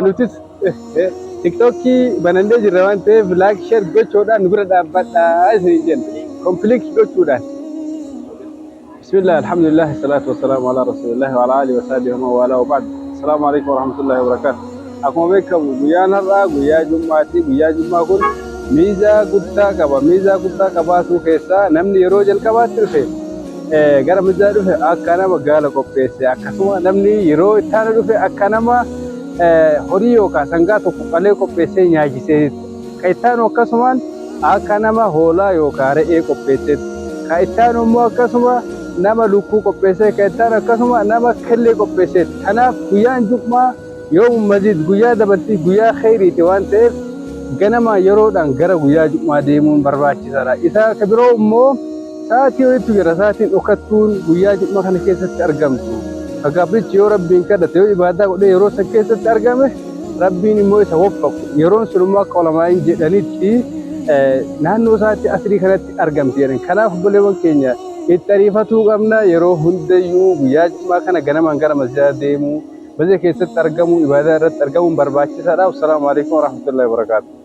nutis TikTokii banannee jirra waan ta'eef laayik sheer gochuudhaan nu bira dhaabbadhaa isin jenna. Kompiliikii gochuudhaan. Bismillah, alhamdulillah, salatu wassalamu ala rasulillah wa ala alihi wa sahbihi wa wala wa ba'd. Assalamu alaikum wa rahmatullahi wa barakatuh. Akkuma beekamu guyyaan har'aa guyyaa Jummaati. Guyyaa Jummaa kun miizaa guddaa qaba. Miizaa guddaa qabaatu keessaa namni yeroo jalqabaatti dhufe gara miizaa dhufe akka nama gaala qopheesse. Akkasuma namni yeroo itti aanu dhufe akka nama horii yookaan sangaa tokko qalee qopheessee nyaachisee kan itti aanu akkasumaan akka nama hoolaa yookaan re'ee qopheessee kan itti aanu immoo akkasuma nama lukkuu qopheessee kan itti aanu akkasuma nama kellee qopheessee. Kanaaf guyyaan Jummaa yoom mazid guyyaa dabaltii guyyaa khayriiti waan ta'eef ganama yeroodhaan gara guyyaa Jummaa deemuun barbaachisaadha. Isa ka biroo immoo sa'aatii walitti jira. Sa'aatiin dhokattuun guyyaa Jummaa kana keessatti argamtu. Gabrichi yoo rabbiin kadhate yoo ibaadaa godhee yeroo san keessatti argame rabbiin immoo isa waffaqu. Yeroon sun immoo akka ulamaan jedhanitti naannoo sa'aatii asrii kanatti argamti jedhan. Kanaaf obboleewwan keenya itti ariifatuu qabna. Yeroo hundayyuu guyyaa Jummaa kana ganamaan gara masjidaa deemuu, masjida keessatti argamuu, ibaadaa irratti argamuun barbaachisaadha. Assalaamu alaikum wa rahmatullahi wa barakatuh.